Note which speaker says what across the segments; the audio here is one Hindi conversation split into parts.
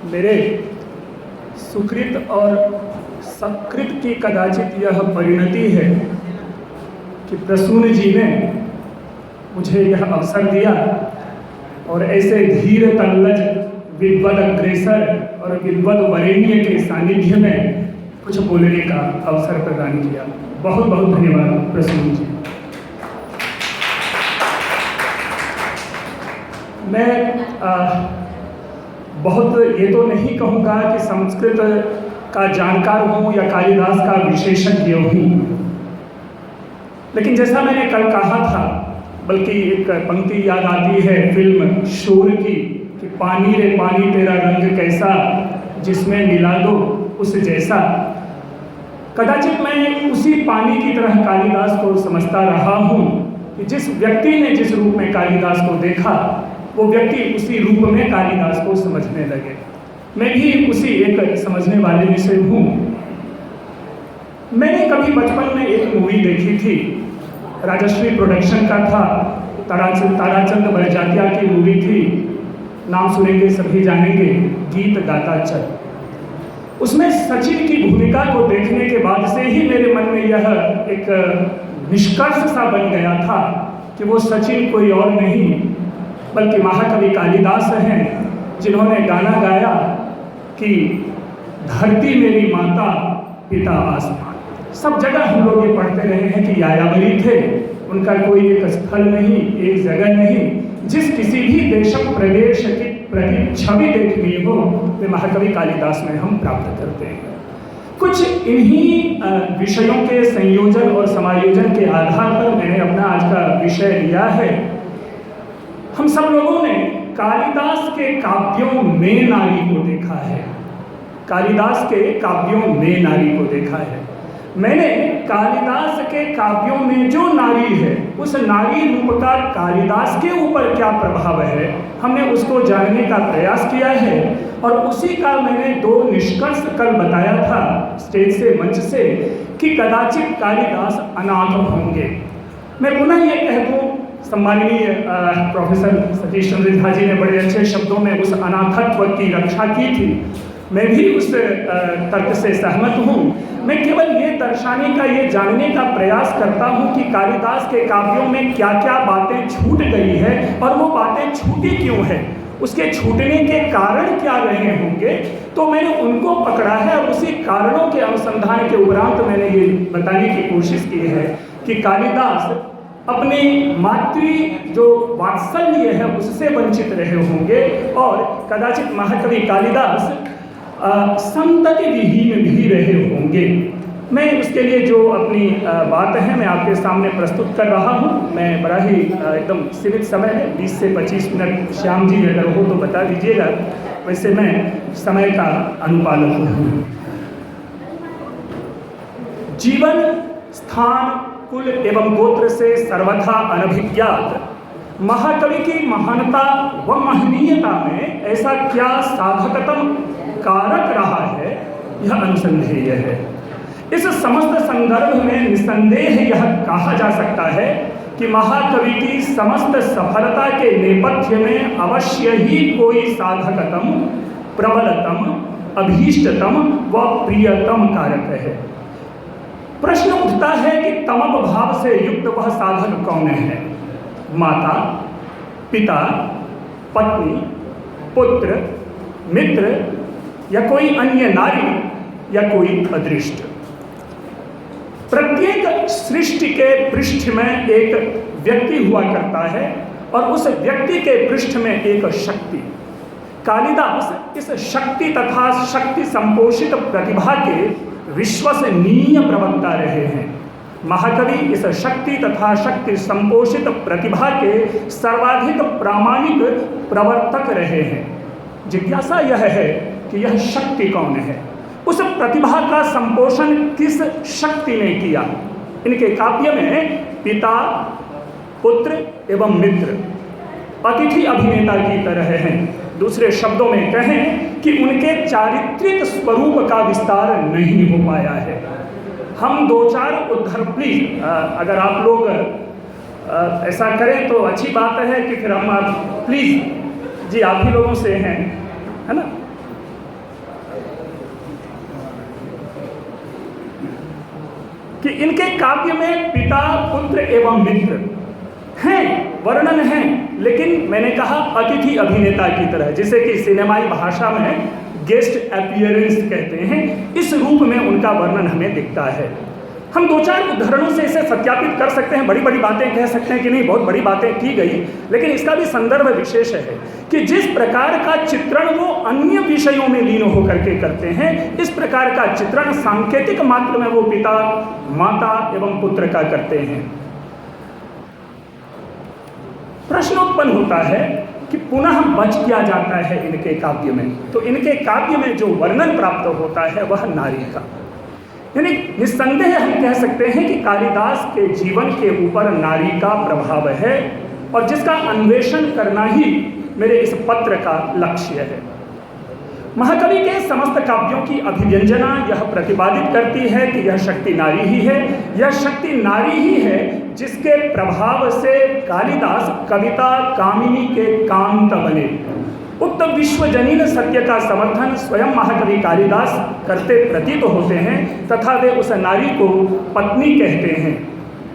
Speaker 1: मेरे सुकृत और सकृत की कदाचित यह परिणति है कि प्रसून जी ने मुझे यह अवसर दिया और ऐसे धीर तल्लज विद्वद अग्रेसर और विद्वद वरेण्य के सानिध्य में कुछ बोलने का अवसर प्रदान किया। बहुत बहुत धन्यवाद प्रसून जी। मैं बहुत ये तो नहीं कहूँगा कि संस्कृत का जानकार हूँ या कालिदास का विशेषज्ञ हूँ, लेकिन जैसा मैंने कल कहा था, बल्कि एक पंक्ति याद आती है फिल्म शोर की कि पानी रे पानी तेरा रंग कैसा, जिसमें मिला दो उस जैसा। कदाचित मैं उसी पानी की तरह कालिदास को समझता रहा हूँ कि जिस व्यक्ति ने जिस रूप में कालिदास को देखा, वो व्यक्ति उसी रूप में कालिदास को समझने लगे। मैं भी उसी एक समझने वाले में से हूँ। मैंने कभी बचपन में एक मूवी देखी थी, राजश्री प्रोडक्शन का था, ताराचंद बड़जात्या की मूवी थी, नाम सुनेंगे सभी जानेंगे, गीत गाता चल। उसमें सचिन की भूमिका को देखने के बाद से ही मेरे मन में यह एक निष्कर्ष सा बन गया था कि वो सचिन कोई और नहीं बल्कि महाकवि कालिदास हैं, जिन्होंने गाना गाया कि धरती मेरी माता पिता आसमान। सब जगह हम लोग ये पढ़ते रहे हैं कि यायावरी थे, उनका कोई एक स्थल नहीं, एक जगह नहीं। जिस किसी भी देश प्रदेश की प्रति छवि देखनी हो, वे महाकवि कालिदास में हम प्राप्त करते हैं। कुछ इन्हीं विषयों के संयोजन और समायोजन के आधार पर मैंने अपना आज का विषय लिया है। हम सब लोगों ने कालिदास के काव्यों में नारी को देखा है, कालिदास के काव्यों में नारी को देखा है। मैंने कालिदास के काव्यों में जो नारी है, उस नारी रूप का कालिदास के ऊपर क्या प्रभाव है, हमने उसको जानने का प्रयास किया है। और उसी का मैंने दो निष्कर्ष कल बताया था स्टेज से, मंच से, कि कदाचित कालिदास अनाथ होंगे। मैं पुनः ये कह दूँ, सम्माननीय प्रोफेसर सतीश चंद्र झा जी ने बड़े अच्छे शब्दों में उस अनाथत्व की रक्षा की थी। मैं भी उस तर्क से सहमत हूँ। मैं केवल ये दर्शाने का, ये जानने का प्रयास करता हूँ कि कालिदास के काव्यों में क्या क्या बातें छूट गई है और वो बातें छूटी क्यों है, उसके छूटने के कारण क्या रहे होंगे। तो मैंने उनको पकड़ा है और उसी कारणों के अनुसंधान के उपरांत मैंने ये बताने की कोशिश की है कि कालिदास अपने मातृ जो वात्सल्य है उससे वंचित रहे होंगे और कदाचित महाकवि कालिदास संतति विहीन भी रहे होंगे। मैं उसके लिए जो अपनी बात है मैं आपके सामने प्रस्तुत कर रहा हूँ। मैं बड़ा ही एकदम सीमित समय है, 20 से 25 मिनट। श्याम जी अगर हो तो बता दीजिएगा, वैसे मैं समय का अनुपालक हूँ। जीवन, स्थान, कुल एवं गोत्र से सर्वथा अनभिज्ञात महाकवि की महानता व महनीयता में ऐसा क्या साधकतम कारक रहा है, यह अनुसंदेह है। इस समस्त संदर्भ में निसंदेह यह कहा जा सकता है कि महाकवि की समस्त सफलता के नेपथ्य में अवश्य ही कोई साधकतम, प्रबलतम, अभीष्टतम व प्रियतम कारक है। प्रश्न उठता है कि तमप भाव से युक्त वह साधक कौन है? माता, पिता, पत्नी, पुत्र, मित्र या कोई अन्य नारी या कोई अदृष्ट? प्रत्येक सृष्टि के पृष्ठ में एक व्यक्ति हुआ करता है और उस व्यक्ति के पृष्ठ में एक शक्ति। कालिदास इस शक्ति तथा शक्ति संपोषित प्रतिभा के विश्वसनीय प्रवक्ता रहे हैं। महाकवि इस शक्ति तथा शक्ति संपोषित प्रतिभा के सर्वाधिक प्रामाणिक प्रवर्तक रहे हैं। जिज्ञासा यह है कि यह शक्ति कौन है, उस प्रतिभा का संपोषण किस शक्ति ने किया। इनके काव्य में पिता, पुत्र एवं मित्र अतिथि अभिनेता की तरह हैं। दूसरे शब्दों में कहें कि उनके चारित्रिक स्वरूप का विस्तार नहीं हो पाया है। हम दो चार उद्धरण, प्लीज अगर आप लोग ऐसा करें तो अच्छी बात है कि फिर हम आप प्लीज़ जी, आप ही लोगों से हैं, है ना। कि इनके काव्य में पिता, पुत्र एवं मित्र हैं, वर्णन हैं, लेकिन मैंने कहा अतिथि अभिनेता की तरह, जिसे कि सिनेमाई भाषा में गेस्ट अपीयरेंस कहते हैं, इस रूप में उनका वर्णन हमें दिखता है। हम दो चार उदाहरणों से इसे सत्यापित कर सकते हैं। बड़ी बड़ी बातें कह सकते हैं कि नहीं, बहुत बड़ी बातें की गई, लेकिन इसका भी संदर्भ विशेष है कि जिस प्रकार का चित्रण वो अन्य विषयों में लीन होकर के करते हैं, इस प्रकार का चित्रण सांकेतिक मात्र में वो पिता, माता एवं पुत्र का करते हैं। प्रश्न उत्पन्न होता है कि पुनः बच किया जाता है इनके काव्य में, तो इनके काव्य में जो वर्णन प्राप्त होता है वह नारी का, यानी निस्संदेह हम कह सकते हैं कि कालिदास के जीवन के ऊपर नारी का प्रभाव है, और जिसका अन्वेषण करना ही मेरे इस पत्र का लक्ष्य है। महाकवि के समस्त काव्यों की अभिव्यंजना यह प्रतिपादित करती है कि यह शक्ति नारी ही है, यह शक्ति नारी ही है जिसके प्रभाव से कालिदास कविता कामिनी के कांत बने। उक्त विश्वजनीन सत्य का समर्थन स्वयं महाकवि कालिदास करते प्रतीत होते हैं, तथा वे उस नारी को पत्नी कहते हैं।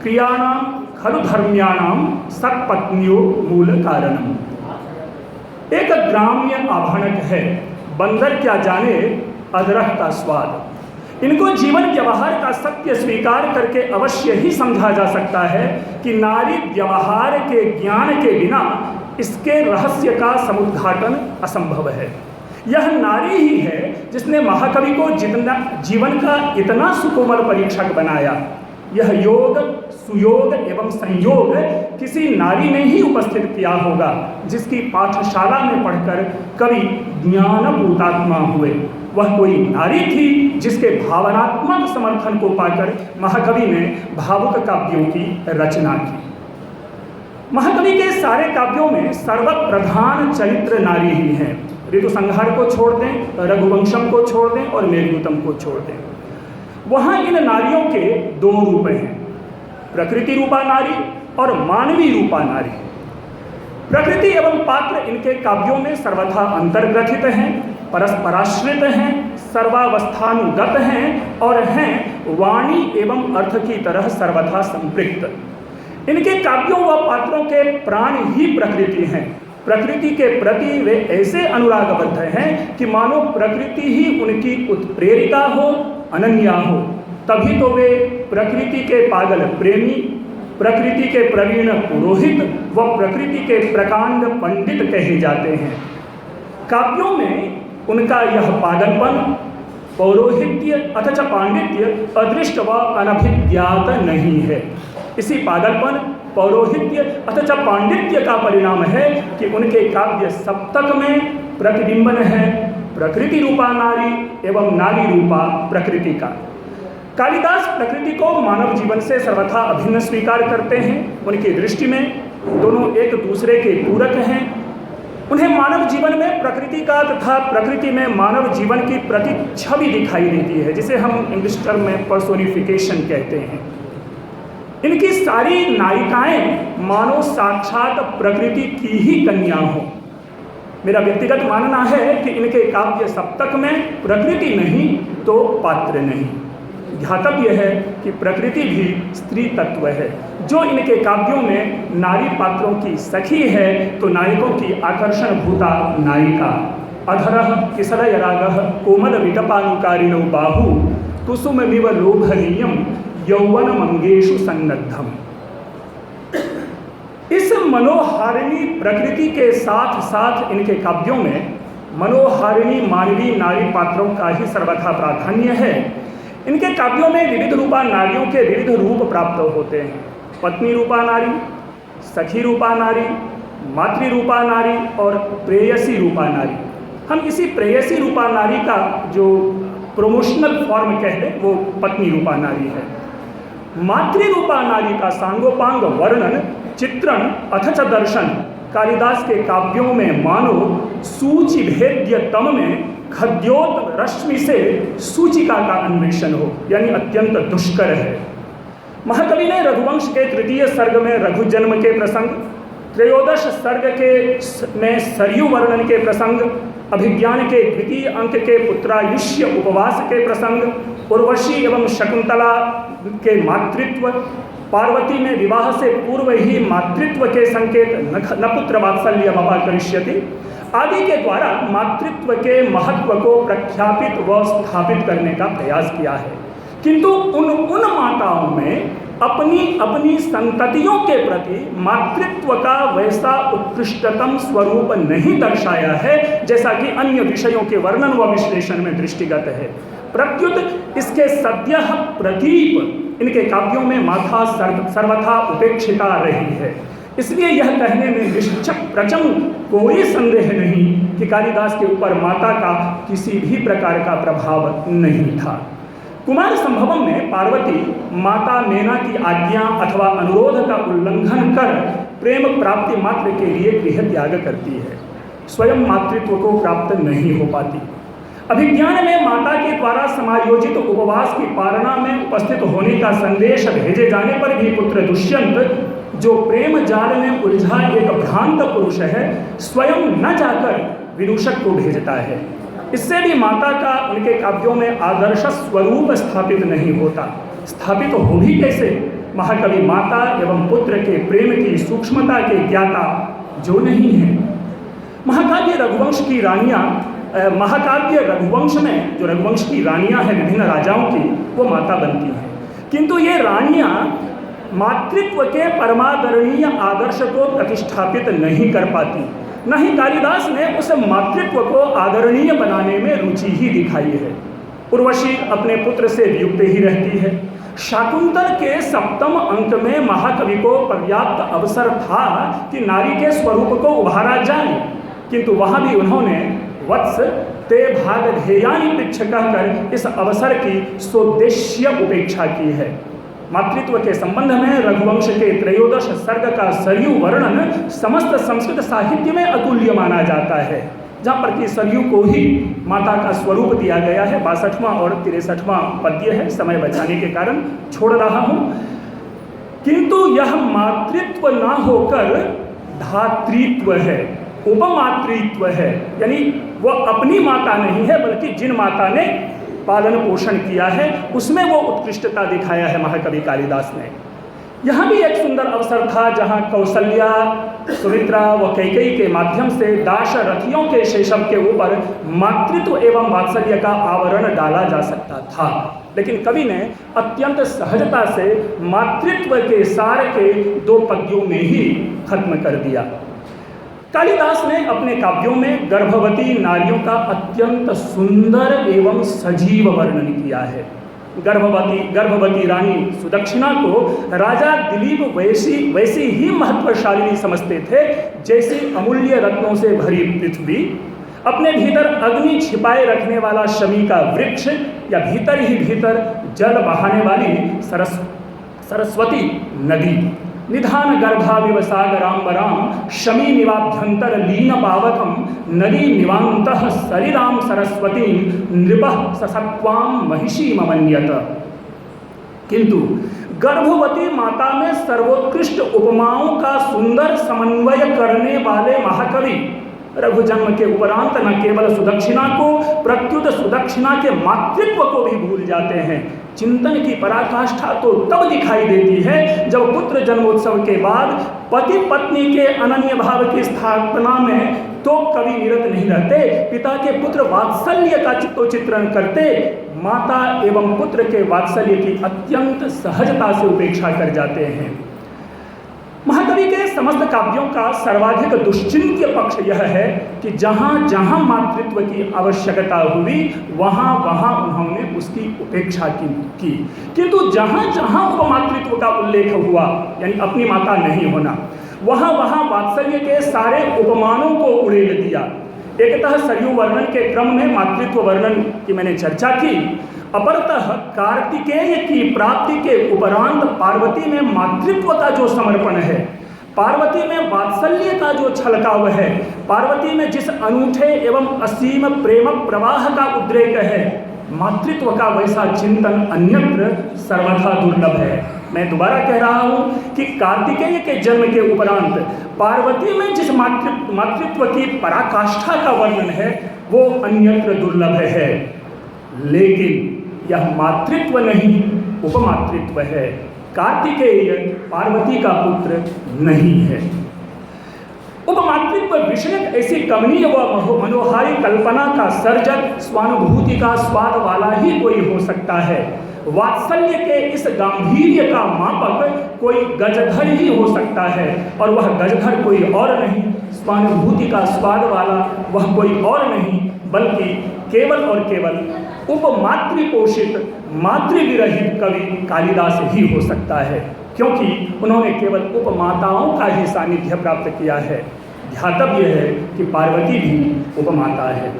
Speaker 1: क्रियाणाम खलु धर्म्याणाम सत्पत्नियों मूल कारणम। एक ग्राम्य आभणक है, बंदर क्या जाने अदरक का स्वाद। इनको जीवन व्यवहार का सत्य स्वीकार करके अवश्य ही समझा जा सकता है कि नारी व्यवहार के ज्ञान के बिना इसके रहस्य का समुद्घाटन असंभव है। यह नारी ही है जिसने महाकवि को जितना जीवन का इतना सुकोमल परीक्षक बनाया। यह योग, सुयोग एवं संयोग किसी नारी ने ही उपस्थित किया होगा, जिसकी पाठशाला में पढ़कर कवि ज्ञानभूतात्मा हुए। वह कोई नारी थी जिसके भावनात्मक समर्थन को पाकर महाकवि ने भावुक काव्यों की रचना की। महाकवि के सारे काव्यों में सर्वप्रधान चरित्र नारी ही है। ऋतुसंहार को छोड़ दें, रघुवंशम को छोड़ दें और मेघदूतम को छोड़ दें, वहाँ इन नारियों के दो रूप हैं, प्रकृति रूपा नारी और मानवी रूपा नारी। प्रकृति एवं पात्र इनके काव्यों में सर्वथा अंतर्ग्रथित हैं, परस्पराश्रित हैं, सर्वावस्थानुगत हैं और हैं वाणी एवं अर्थ की तरह सर्वथा संपृक्त। इनके काव्यों व पात्रों के प्राण ही प्रकृति हैं। प्रकृति के प्रति वे ऐसे अनुरागबद्ध हैं कि मानो प्रकृति ही उनकी उत्प्रेरिका हो, अनन्या हो। तभी तो वे प्रकृति के पागल प्रेमी, प्रकृति के प्रवीण पुरोहित व प्रकृति के प्रकांड पंडित कहे जाते हैं। काव्यों में उनका यह पागलपन, पौरोहित्य अथच पांडित्य अदृष्ट व अनभिज्ञात नहीं है। इसी पागलपन, पौरोहित्य अथच पांडित्य का परिणाम है कि उनके काव्य सप्तक में प्रतिबिंबन है प्रकृति रूपा नारी एवं नारी रूपा प्रकृति का। कालिदास प्रकृति को मानव जीवन से सर्वथा अभिन्न स्वीकार करते हैं। उनकी दृष्टि में दोनों एक दूसरे के पूरक हैं। उन्हें मानव जीवन में प्रकृति का तथा प्रकृति में मानव जीवन की प्रति छवि दिखाई देती है, जिसे हम इंग्लिश टर्म में पर्सोनिफिकेशन कहते हैं। इनकी सारी नायिकाएं मानो साक्षात प्रकृति की ही कन्या हो। मेरा व्यक्तिगत मानना है कि इनके काव्य सप्तक में प्रकृति नहीं तो पात्र नहीं। ध्यातव्य है कि प्रकृति भी स्त्री तत्व है। जो इनके काव्यों में नारी पात्रों की सखी है तो नायकों की आकर्षण भूता नायिका। अधरः किसलय रागः कोमल विटपानुकारिणो बाहु कुसुममिव लोभनीयम यौवन मंगेशु सन्नद्धम। इस मनोहारिणी प्रकृति के साथ साथ इनके काव्यों में मनोहारिणी मानवीय नारी पात्रों का ही सर्वथा प्राधान्य है। इनके काव्यों में विविध रूपा नारियों के विविध रूप प्राप्त होते हैं। पत्नी रूपा नारी, सखी रूपा नारी, मातृ रूपा नारी और प्रेयसी रूपा नारी। हम इसी प्रेयसी रूपा नारी का जो प्रोमोशनल फॉर्म कह लें वो पत्नी रूपा नारी है। मातृ रूपा नारी का सांगोपांग वर्णन, चित्रण अथच दर्शन कालिदास के काव्यों में मानो सूचि भेद्य तम में खद्योत रश्मि से सूचिका का अन्वेषण हो, यानी अत्यंत दुष्कर है। महाकवि ने रघुवंश के तृतीय सर्ग में रघु जन्म के प्रसंग, त्रयोदश सर्ग में सरयू वर्णन के प्रसंग, अभिज्ञान के द्वितीय अंक के पुत्रायुष्य उपवास के प्रसंग, उर्वशी एवं शकुंतला के मातृत्व, पार्वती में विवाह से पूर्व ही मातृत्व के संकेत न पुत्र वात्सल्य मपा करिष्यति आदि के द्वारा मातृत्व के महत्व को प्रख्यापित व स्थापित करने का प्रयास किया है। किंतु उन माताओं में अपनी संततियों के प्रति मातृत्व का वैसा उत्कृष्टतम स्वरूप नहीं दर्शाया है जैसा कि अन्य विषयों के वर्णन व विश्लेषण में दृष्टिगत है। प्रत्युत इसके सद्यः प्रदीप इनके काव्यों में माता सर्वथा उपेक्षिता रही है। इसलिए यह कहने में निश्चक प्रचम कोई संदेह नहीं कि कालिदास के ऊपर माता का किसी भी प्रकार का प्रभाव नहीं था। कुमार संभवम में पार्वती माता मेना की आज्ञा अथवा अनुरोध का उल्लंघन कर प्रेम प्राप्ति मात्र के लिए गृह त्याग करती है, स्वयं मातृत्व को प्राप्त नहीं हो पाती। अभिज्ञान में माता के द्वारा समायोजित उपवास की पारणा में उपस्थित होने का संदेश भेजे जाने पर भी पुत्र दुष्यंत, जो प्रेम जाल में उलझा एक भ्रांत पुरुष है, स्वयं न जाकर विदूषक को भेजता है। इससे भी माता का उनके काव्यों में आदर्श स्वरूप स्थापित नहीं होता। स्थापित हो भी कैसे? महाकवि माता एवं पुत्र के प्रेम की सूक्ष्मता के ज्ञाता जो नहीं है। महाकाव्य रघुवंश की रानियां, महाकाव्य रघुवंश में जो रघुवंश की रानियां हैं विभिन्न राजाओं की, वो माता बनती हैं, किंतु ये रानियां मातृत्व के परमादरणीय आदर्श को प्रतिष्ठापित नहीं कर पाती। न ही कालिदास ने उस मातृत्व को आदरणीय बनाने में रुचि ही दिखाई है। उर्वशी अपने पुत्र से वियुक्त ही रहती है। शाकुंतल के सप्तम अंक में महाकवि को पर्याप्त अवसर था कि नारी के स्वरूप को उभारा जाए, किंतु वहाँ भी उन्होंने वत्स ते भाग ध्येयानि पृच्छ कहकर इस अवसर की सोद्देश्य उपेक्षा की है। मातृत्व के संबंध में रघुवंश के त्रयोदश सर्ग का सरयू वर्णन समस्त संस्कृत साहित्य में अतुल्य माना जाता है, जहाँ पर कि सरयू को ही माता का स्वरूप दिया गया है। 62वां और 63वां पद्य है, समय बचाने के कारण छोड़ रहा हूँ। किंतु यह मातृत्व ना होकर धातृत्व है, उपमातृत्व है, यानी वह अपनी माता नहीं है बल्कि जिन माता ने पालन पोषण किया है उसमें वो उत्कृष्टता दिखाया है महाकवि कालिदास ने। यहाँ भी एक सुंदर अवसर था जहाँ कौसल्या, सुमित्रा व कैकेयी के माध्यम से दाशरथियों के शैशव के ऊपर मातृत्व एवं वात्सल्य का आवरण डाला जा सकता था, लेकिन कवि ने अत्यंत सहजता से मातृत्व के सार के 2 पद्यों में ही खत्म कर दिया। कालिदास ने अपने काव्यों में गर्भवती नारियों का अत्यंत सुंदर एवं सजीव वर्णन किया है। गर्भवती रानी सुदक्षिणा को राजा दिलीप वैसी ही महत्वशालिनी समझते थे जैसे अमूल्य रत्नों से भरी पृथ्वी, अपने भीतर अग्नि छिपाए रखने वाला शमी का वृक्ष, या भीतर ही भीतर जल बहाने वाली सरस्वती नदी। निधान गर्भाविव सागराम्बराम शमी निवाभ्यंतर लीन पावकम नदी निवांतः सरिराम सरस्वती नृपः ससत्वाम महिषी ममन्यत। किंतु गर्भवती माता में सर्वोत्कृष्ट उपमाओं का सुंदर समन्वय करने वाले महाकवि रघु जन्म के उपरांत न केवल सुदक्षिणा को प्रत्युत सुदक्षिणा के मातृत्व को भी भूल जाते हैं। चिंतन की पराकाष्ठा तो तब दिखाई देती है जब पुत्र जन्मोत्सव के बाद पति पत्नी के अनन्य भाव की स्थापना में तो कवि निरत नहीं रहते, पिता के पुत्र वात्सल्य का चित्रण करते माता एवं पुत्र के वात्सल्य की अत्यंत सहजता से उपेक्षा कर जाते हैं। महाकवि के समस्त काव्यों का सर्वाधिक दुश्चिंत्य पक्ष यह है कि जहाँ जहाँ मातृत्व की आवश्यकता हुई वहाँ वहाँ उन्होंने उसकी उपेक्षा की, किंतु जहाँ जहाँ उपमातृत्व का उल्लेख हुआ यानी अपनी माता नहीं होना, वहाँ वहाँ वात्सल्य के सारे उपमानों को उड़ेल दिया। एकतः सरयू वर्णन के क्रम में मातृत्व वर्णन की मैंने चर्चा की, अपरतः कार्तिकेय की प्राप्ति के उपरांत पार्वती में मातृत्व का जो समर्पण है, पार्वती में वात्सल्य का जो छलकाव है, पार्वती में जिस अनूठे एवं असीम प्रेम प्रवाह का उद्रेक है, मातृत्व का वैसा चिंतन अन्यत्र सर्वथा दुर्लभ है। मैं दोबारा कह रहा हूँ कि कार्तिकेय के जन्म के उपरांत पार्वती में जिस मातृत्व की पराकाष्ठा का वर्णन है वो अन्यत्र दुर्लभ है, लेकिन यह मातृत्व नहीं उपमातृत्व है। कार्तिकेय पार्वती का पुत्र नहीं है। उपमातृत्व विषयक ऐसी कमनीय व मनोहारी कल्पना का सर्जक स्वानुभूति का स्वाद वाला ही कोई हो सकता है। वात्सल्य के इस गांधीर्य का मापक कोई गजधर ही हो सकता है, और वह गजधर कोई और नहीं, स्वानुभूति का स्वाद वाला वह कोई और नहीं, बल्कि केवल और केवल उपमातृपोषित मातृविरहित कवि कालिदास ही हो सकता है, क्योंकि उन्होंने केवल उपमाताओं का ही सानिध्य प्राप्त किया है। ध्यातव्य है कि पार्वती भी उपमाता है।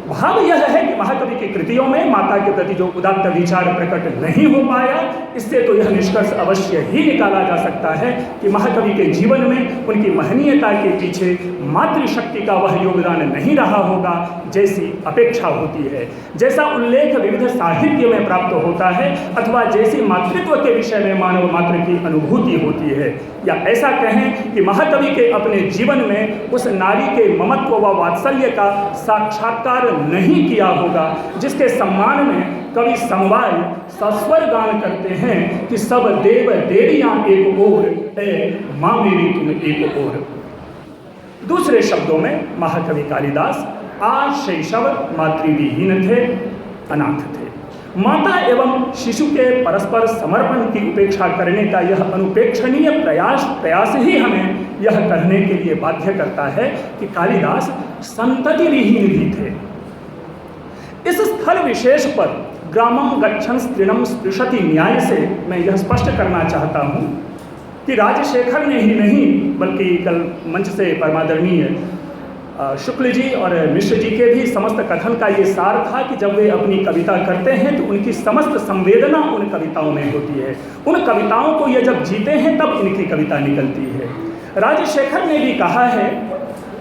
Speaker 1: भाव यह है कि महाकवि की कृतियों में माता के प्रति जो उदात्त विचार प्रकट नहीं हो पाया, इससे तो यह निष्कर्ष अवश्य ही निकाला जा सकता है कि महाकवि के जीवन में उनकी महनीयता के पीछे मातृशक्ति का वह योगदान नहीं रहा होगा जैसी अपेक्षा होती है, जैसा उल्लेख विविध साहित्य में प्राप्त होता है, अथवा जैसी मातृत्व के विषय में मानव मात्र की अनुभूति होती है। या ऐसा कहें कि महाकवि के अपने जीवन में उस नारी के ममत्व व वात्सल्य का साक्षात्कार नहीं किया होगा जिसके सम्मान में कवि समवाय सस्वर गान करते हैं कि सब देव देवियां एक ओर, माँ मेरी तुम एक ओर। दूसरे शब्दों में महाकवि कालिदास आज शैशव मातृविहीन थे, अनाथ थे। माता एवं शिशु के परस्पर समर्पण की उपेक्षा करने का यह अनुपेक्षणीय प्रयास ही हमें यह कहने के लिए बाध्य करता है कि कालिदास संतति विहीन भी थे। इस स्थल विशेष पर ग्रामम गच्छन् स्त्रीणम स्पृशति न्याय से मैं यह स्पष्ट करना चाहता हूँ कि राजशेखर ने ही नहीं बल्कि कल मंच से परमादरणीय शुक्ल जी और मिश्र जी के भी समस्त कथन का ये सार था कि जब वे अपनी कविता करते हैं तो उनकी समस्त संवेदना उन कविताओं में होती है। उन कविताओं को ये जब जीते हैं तब इनकी कविता निकलती है। राजशेखर ने भी कहा है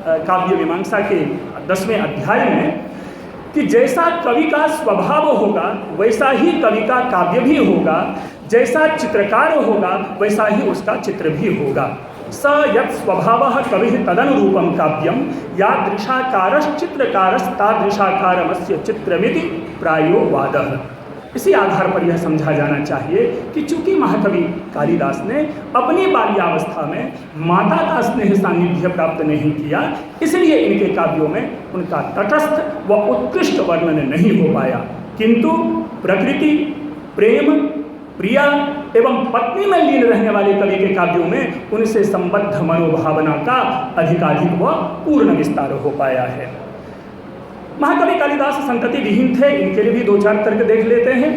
Speaker 1: काव्य मीमांसा के 10वें अध्याय में कि जैसा कवि का स्वभाव होगा वैसा ही कवि का काव्य भी होगा, जैसा चित्रकार होगा वैसा ही उसका चित्र भी होगा। स यत् स्वभावः कविः तदनुरूपं काव्यं यादृशाकारश्चित्रकारस्तादृशाकारमस्य चित्रमिति प्रायो वादः। इसी आधार पर यह समझा जाना चाहिए कि चूंकि महाकवि कालिदास ने अपनी बाल्यावस्था में माता का स्नेह सानिध्य प्राप्त नहीं किया, इसलिए इनके काव्यों में उनका तटस्थ व उत्कृष्ट वर्णन नहीं हो पाया, किंतु प्रकृति, प्रेम, प्रिया एवं पत्नी में लीन रहने वाले कवि के काव्यों में उनसे संबद्ध मनोभावना का अधिकाधिक व पूर्ण विस्तार हो पाया है। महाकवि कालिदास संतति विहीन थे, इनके लिए भी 2-4 तर्क देख लेते हैं।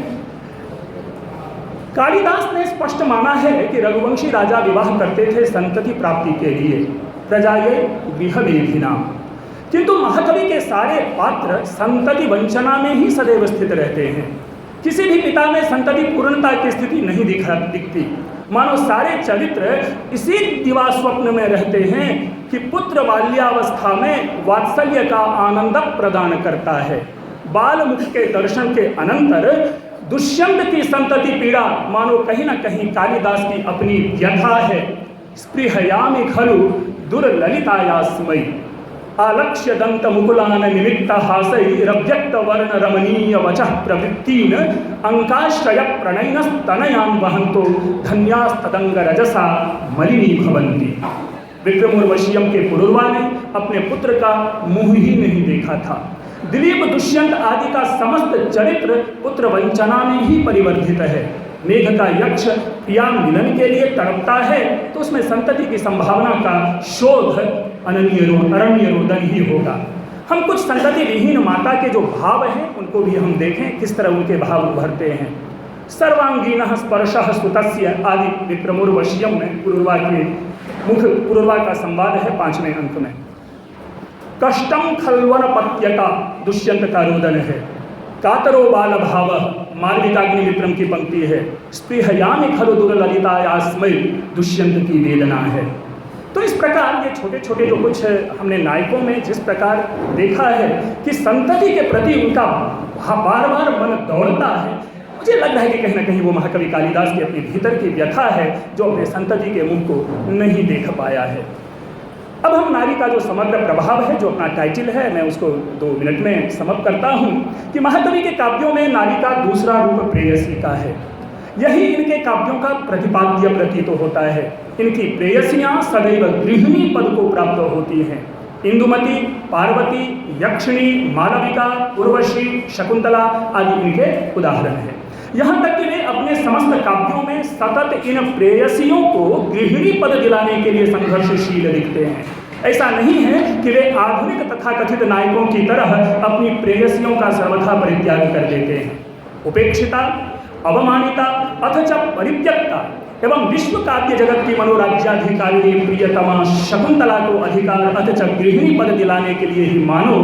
Speaker 1: कालिदास ने स्पष्ट माना है कि रघुवंशी राजा विवाह करते थे संतति प्राप्ति के लिए, प्रजाये गृहमेधिना, किंतु महाकवि के सारे पात्र संतति वंचना में ही सदैव स्थित रहते हैं। किसी भी पिता में संतति पूर्णता की स्थिति नहीं दिखती। मानो सारे चरित्र इसी दिवा स्वप्न में रहते हैं कि पुत्र बाल्यावस्था में वात्सल्य का आनंद प्रदान करता है। बाल मुख के दर्शन के अनंतर दुष्यंत की संतति पीड़ा मानो कहीं न कहीं कालिदास की अपनी व्यथा है। स्पृहयामि खलु दुर्ललितायास्मै आलक्ष्य दंत मुकुलान निमित्त हासैरव्यक्त वर्ण रमणीय वचः प्रवृत्तीन अंकाश्रय प्रणयन तनयान वहंतो धन्यास्तदंग रजसा मलिनी भवंती। विक्रमोर्वशीयम के पुरुरवा ने अपने पुत्र का मुंह ही नहीं देखा था। दिलीप, दुष्यंत आदि का समस्त चरित्र पुत्र वंचना में ही परिवर्तित है। मेघ का यक्ष प्रिया मिलन के लिए तड़पता है तो उसमें संतति की संभावना का शोध अरण्य रोदन ही होगा। हम कुछ संतति विहीन माता के जो भाव हैं उनको भी हम देखें किस तरह उनके भाव उभरते हैं। सर्वांगीनः स्पर्शः सुतस्य आदि विक्रमोर्वशीयम में पुरुरवा का संवाद है 5वें अंक में। कष्टम खल्वन पत्यका दुष्यंत का रोदन है। कातरो बाल भाव मालविकाग्नि विक्रम की पंक्ति है। स्पृहयामि खलु दुर्ललितायास्मै दुष्यंत की वेदना है। तो इस प्रकार ये छोटे छोटे जो कुछ हमने नायकों में जिस प्रकार देखा है कि संतति के प्रति उनका बार बार मन दौड़ता है, मुझे लग रहा है कि कहीं ना कहीं वो महाकवि कालिदास की अपने भीतर की व्यथा है जो अपने संतति के मुंह को नहीं देख पाया है। अब हम नारी का जो समग्र प्रभाव है, जो अपना टाइटल है, मैं उसको 2 मिनट में समाप्त करता हूँ कि महाकवि के काव्यों में नारी का दूसरा रूप प्रेयसी का है। यही इनके काव्यों का प्रतिपाद्य प्रतीत होता है। इनकी प्रेयसियाँ सदैव गृहिणी पद को प्राप्त होती हैं। इंदुमती, पार्वती, यक्षिणी, मालविका, उर्वशी, शकुंतला आदि इनके उदाहरण हैं। यहाँ तक कि वे अपने समस्त काव्यों में सतत इन प्रेयसियों को गृहिणी पद दिलाने के लिए संघर्षशील दिखते हैं। ऐसा नहीं है कि वे आधुनिक तथाकथित नायकों की तरह अपनी प्रेयसियों का सर्वथा परित्याग कर देते हैं। उपेक्षिता, अवमानिता अथच परित्यक्ता एवं विश्व काव्य जगत की मनोराज्याधिकारी प्रियतमा शकुंतला को अधिकार अथच गृहिणी पद दिलाने के लिए ही मानो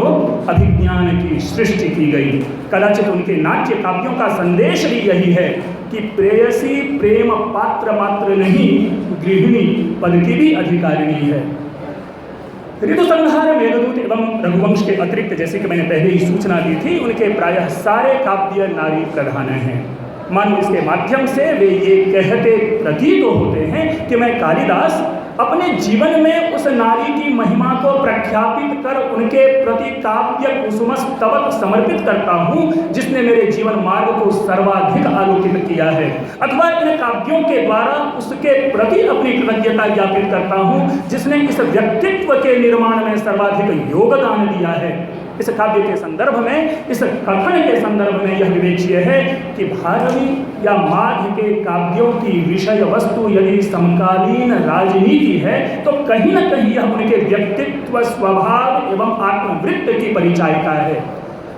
Speaker 1: अभिज्ञान की सृष्टि की गई। कदाचित उनके नाट्य काव्यों का संदेश भी यही है कि प्रेयसी प्रेम पात्र मात्र नहीं, गृहिणी पद की भी अधिकारिणी है। ऋतुसंहार, मेघदूत एवं रघुवंश के अतिरिक्त, जैसे कि मैंने पहले ही सूचना दी थी, उनके प्रायः सारे काव्य नारी प्रधान हैं। मानो इसके माध्यम से वे ये कहते प्रतीत होते हैं कि मैं कालिदास अपने जीवन में उस नारी की महिमा को प्रख्यापित कर उनके प्रति काव्य कुसुमस्तवक समर्पित करता हूँ जिसने मेरे जीवन मार्ग को सर्वाधिक आलोकित किया है, अथवा इन काव्यों के द्वारा उसके प्रति अपनी कृतज्ञता ज्ञापित करता हूँ जिसने इस व्यक्तित्व के निर्माण में सर्वाधिक योगदान दिया है। इस काव्य के संदर्भ में, इस कथन के संदर्भ में यह विवेच्य है कि भारवी या माघ के काव्यों की विषय वस्तु यदि समकालीन राजनीति है तो कहीं न कहीं यह उनके व्यक्तित्व, स्वभाव एवं आत्मवृत्त की परिचायिका है,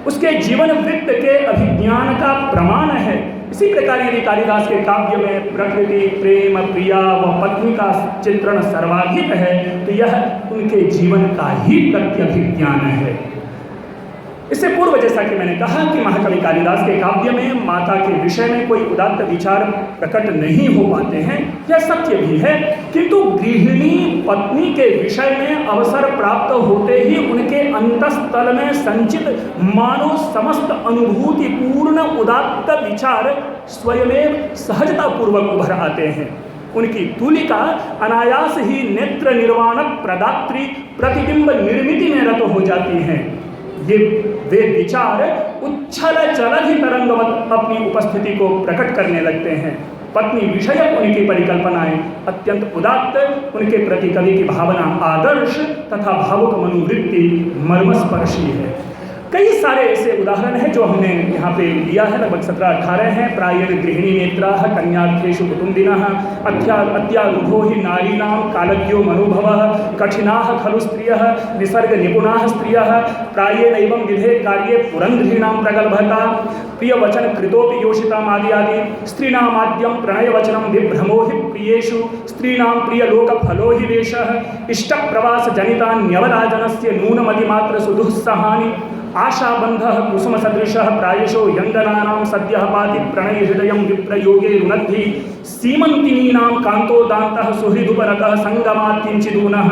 Speaker 1: उसके जीवन वृत्त के अभिज्ञान का प्रमाण है। इसी प्रकार यदि कालिदास के काव्य में प्रकृति, प्रेम, प्रिया व पत्नी का चित्रण सर्वाधिक है तो यह उनके जीवन का ही प्रत्यभिज्ञान है। इससे पूर्व जैसा कि मैंने कहा कि महाकवि कालिदास के काव्य में माता के विषय में कोई उदात्त विचार प्रकट नहीं हो पाते हैं, यह सत्य भी है, किंतु गृहिणी पत्नी के विषय में अवसर प्राप्त होते ही उनके अंतस्तल में संचित मानो समस्त अनुभूति पूर्ण उदात्त विचार स्वयं सहजतापूर्वक उभर आते हैं। उनकी तूलिका अनायास ही नेत्र निर्वाणक प्रदात्री प्रतिबिंब निर्मिति में रत हो जाती हैं। वे विचार उच्छल चलधि तरंगवत अपनी उपस्थिति को प्रकट करने लगते हैं। पत्नी विषयक उनकी परिकल्पनाएं अत्यंत उदात्त, उनके प्रति कवि की भावना आदर्श तथा भावुक मनोवृत्ति मर्मस्पर्शी है। कई सारे ऐसे उदाहरण हैं जो हमने यहाँ पे लिया है, लगभग 17-18 हैं। प्रायेण गृहिणी नेत्राः कन्यार्थेषु कुटुम्बिनः अत्यारूढ़ो हि नारीणां कालज्ञो मनोभवः कठिनाः खलु स्त्रियः निसर्ग निपुणाः स्त्रियः प्रायेण एवं विधे कार्ये पुरंध्रीणां प्रगल्भता प्रियवचन कृतोपि योषिताम् आदि आदि स्त्रीणामाद्यं प्रणयवचनं विभ्रमो हि प्रियेषु स्त्रीणां प्रियलोकफलो हि वेशः इष्टप्रवास जनितान्यवदाजनस्य नूनमतिमात्र सुदुःसहानि आशाबन्धः कुसुमसदृशः प्रायशो यङ्गनानां सद्यः पाति प्रणयहृदयं विप्रयोगे रुनद्धि सीमन्तिनीनां कान्तोदान्तः सुहृदुपरतः संगमात् किंचिदूनः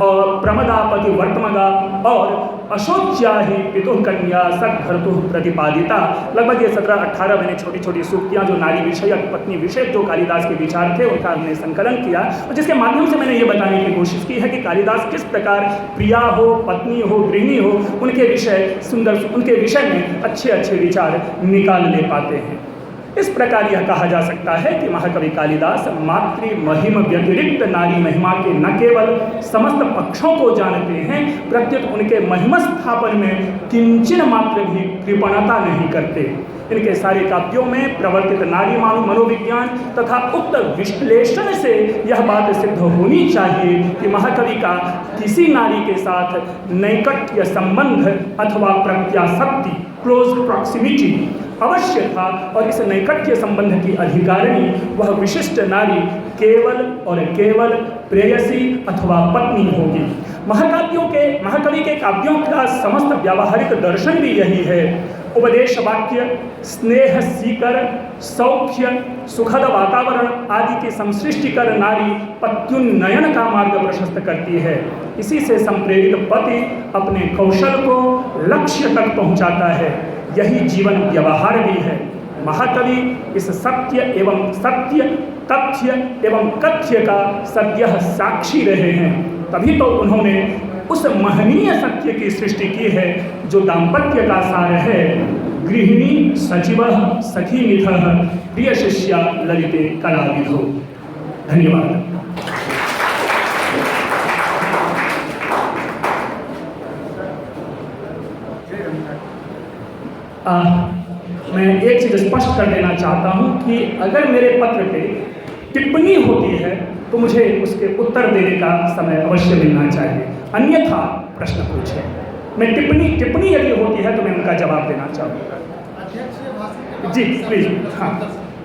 Speaker 1: और प्रमदापति वर्तमगा और अशोच्या ही पितुः कन्या सद्भर्तुः प्रतिपादिता। लगभग ये 17-18 मैंने छोटी छोटी सूक्तियाँ जो नारी विषयक, पत्नी विषय जो कालिदास के विचार थे उनका हमने संकलन किया और जिसके माध्यम से मैंने ये बताने की कोशिश की है कि कालिदास किस प्रकार प्रिया हो, पत्नी हो, गृहिणी हो, उनके विषय सुंदर, उनके विषय में अच्छे अच्छे विचार निकाल ले पाते हैं। इस प्रकार यह कहा जा सकता है कि महाकवि कालिदास मातृ महिम व्यतिरिक्त नारी महिमा के न केवल समस्त पक्षों को जानते हैं, प्रत्युत उनके महिमा स्थापन में किंचन मात्र भी कृपणता नहीं करते। इनके सारे काव्यों में प्रवर्तित नारी मनोविज्ञान तथा उक्त विश्लेषण से यह बात सिद्ध होनी चाहिए कि महाकवि का किसी नारी के साथ नैकट्य संबंध अथवा प्रत्यासक्ति, क्लोज प्रॉक्सिमिटी अवश्य था और इस नैकट्य संबंध की अधिकारिणी वह विशिष्ट नारी केवल और केवल प्रेयसी अथवा पत्नी होगी। महाकवि के काव्यों का समस्त व्यावहारिक दर्शन भी यही है। उपदेश वाक्य, स्नेह सीकर, सौख्य, सुखद वातावरण आदि की संसृष्टि कर नारी पत्युन्नयन का मार्ग प्रशस्त करती है। इसी से संप्रेरित पति अपने कौशल को लक्ष्य तक पहुंचाता है। यही जीवन व्यवहार भी है। महाकवि इस सत्य एवं सत्य, तथ्य एवं कथ्य का सद्यः साक्षी रहे हैं। तभी तो उन्होंने उस महनीय सत्य की सृष्टि की है जो दाम्पत्य का सार है। गृहिणी सचिवः सखी मिथः प्रिय शिष्या ललिते कलाविधौ। धन्यवाद। मैं एक चीज़ स्पष्ट कर देना चाहता हूं कि अगर मेरे पत्र पे टिप्पणी होती है तो मुझे उसके उत्तर देने का समय अवश्य मिलना चाहिए, अन्यथा प्रश्न पूछे। मैं टिप्पणी यदि होती है तो मैं उनका जवाब देना चाहूँगा। जी प्लीज। हाँ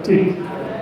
Speaker 1: ठीक।